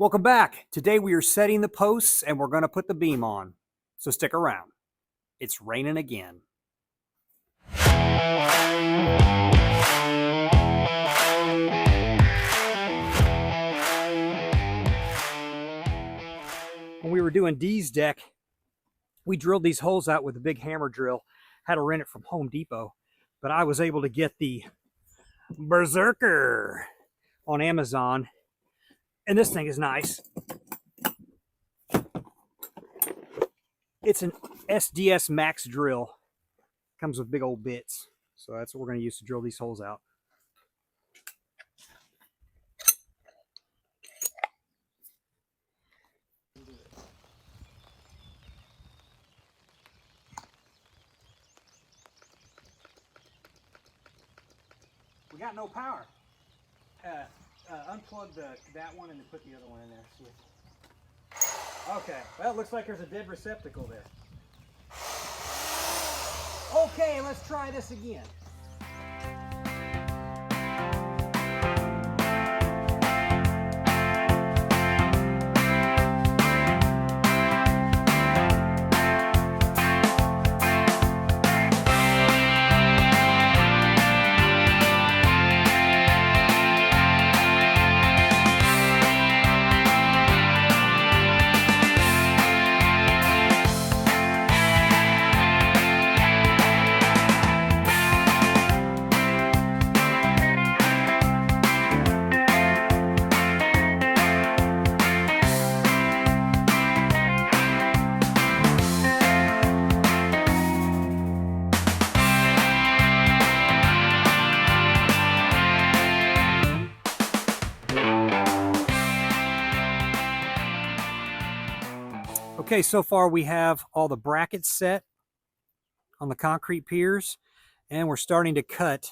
Welcome back. Today we are setting the posts and we're going to put the beam on. So stick around. It's raining again. When we were doing Dee's deck, we drilled these holes out with a big hammer drill. Had to rent it from Home Depot, but I was able to get the Berserker on Amazon, and this thing is nice. It's an SDS Max drill. Comes with big old bits, so that's what we're going to use to drill these holes out. We got no power. Unplug that one and then put the other one in there. See? Okay, well, it looks like there's a dead receptacle there. Okay, let's try this again. Okay, so far we have all the brackets set on the concrete piers, and we're starting to cut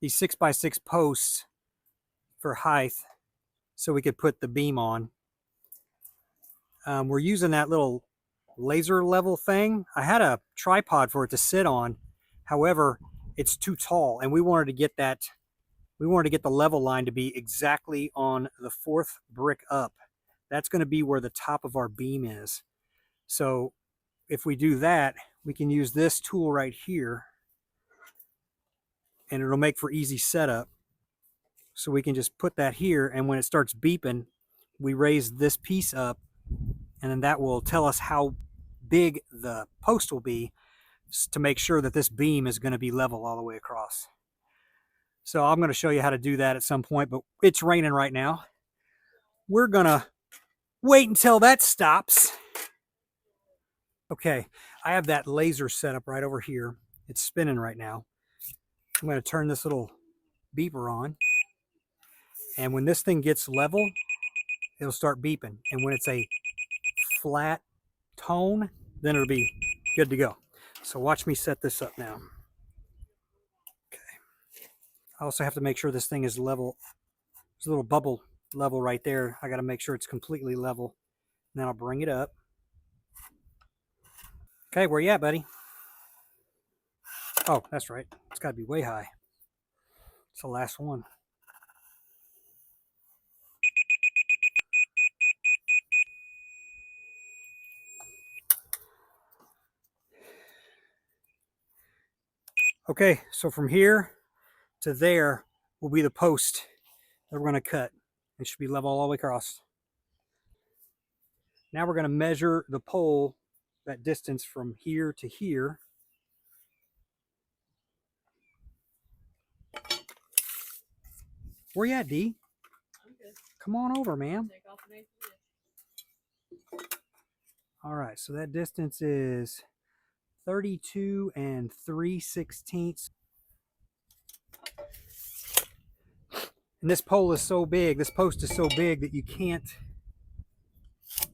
these 6x6 posts for height so we could put the beam on. We're using that little laser level thing. I had a tripod for it to sit on. However, it's too tall, and we wanted to get the level line to be exactly on the fourth brick up. That's going to be where the top of our beam is. So if we do that, we can use this tool right here, and it'll make for easy setup. So we can just put that here, and when it starts beeping, we raise this piece up, and then that will tell us how big the post will be to make sure that this beam is going to be level all the way across. So I'm going to show you how to do that at some point, but it's raining right now. We're going to wait until that stops. Okay, I have that laser set up right over here. It's spinning right now. I'm going to turn this little beeper on. And when this thing gets level, it'll start beeping. And when it's a flat tone, then it'll be good to go. So watch me set this up now. Okay. I also have to make sure this thing is level. There's a little bubble level right there. I got to make sure it's completely level. And then I'll bring it up. Okay, where you at, buddy? Oh, that's right. It's got to be way high. It's the last one. Okay, so from here to there will be the post that we're going to cut. It should be level all the way across. Now we're going to measure the pole, that distance from here to here. Where you at, D? I'm good. Come on over, man. Take off an All right, so that distance is 32 3/16. And this pole is so big, this post is so big that you can't,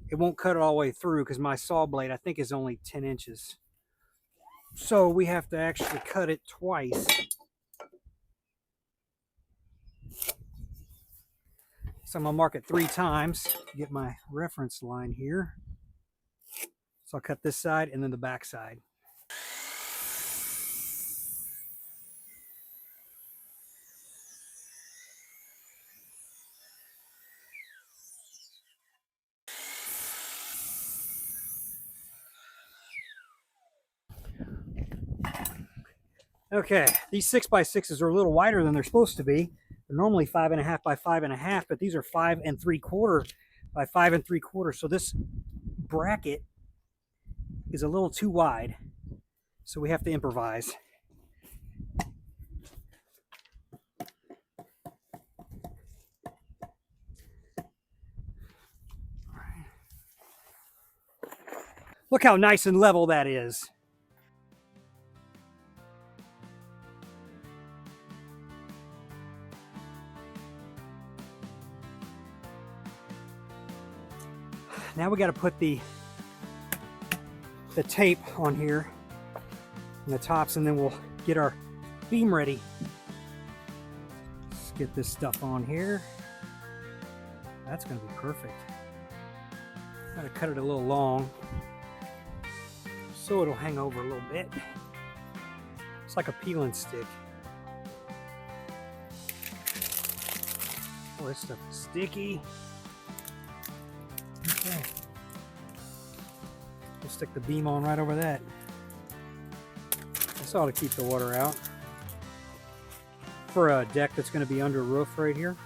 it won't cut it all the way through because my saw blade, I think, is only 10 inches. So we have to actually cut it twice. So I'm going to mark it 3 times to get my reference line here. So I'll cut this side and then the back side. Okay, these 6x6s are a little wider than they're supposed to be. They're normally 5.5 by 5.5, but these are 5 3/4 by 5 3/4. So this bracket is a little too wide. So we have to improvise. Look how nice and level that is. Now we got to put the tape on here on the tops, and then we'll get our beam ready. Let's get this stuff on here. That's going to be perfect. Got to cut it a little long so it'll hang over a little bit. It's like a peeling stick. Oh, this stuff is sticky. Okay. We'll stick the beam on right over that. This ought to keep the water out. For a deck that's going to be under a roof right here.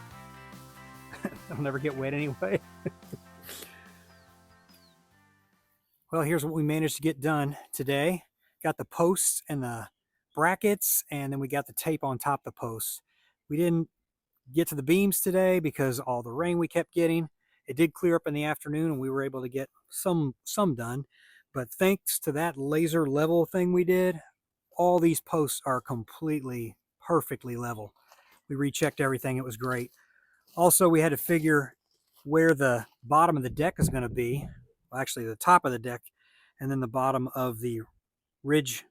It'll never get wet anyway. Well, here's what we managed to get done today. Got the posts and the brackets, and then we got the tape on top of the posts. We didn't get to the beams today because all the rain we kept getting. It did clear up in the afternoon and we were able to get some done. But thanks to that laser level thing we did, all these posts are completely, perfectly level. We rechecked everything. It was great. Also, we had to figure where the bottom of the deck is going to be. Well, actually, the top of the deck, and then the bottom of the ridge,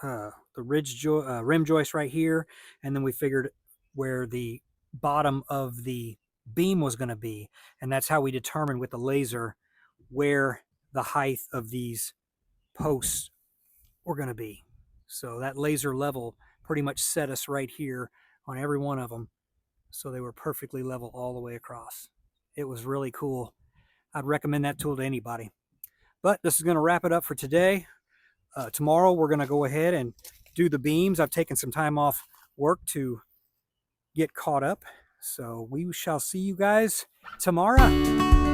rim joist right here. And then we figured where the bottom of the beam was going to be, and that's how we determined with the laser where the height of these posts were going to be. So that laser level pretty much set us right here on every one of them, so they were perfectly level all the way across. It was really cool. I'd recommend that tool to anybody. But this is going to wrap it up for today. Tomorrow we're going to go ahead and do the beams. I've taken some time off work to get caught up. So we shall see you guys tomorrow.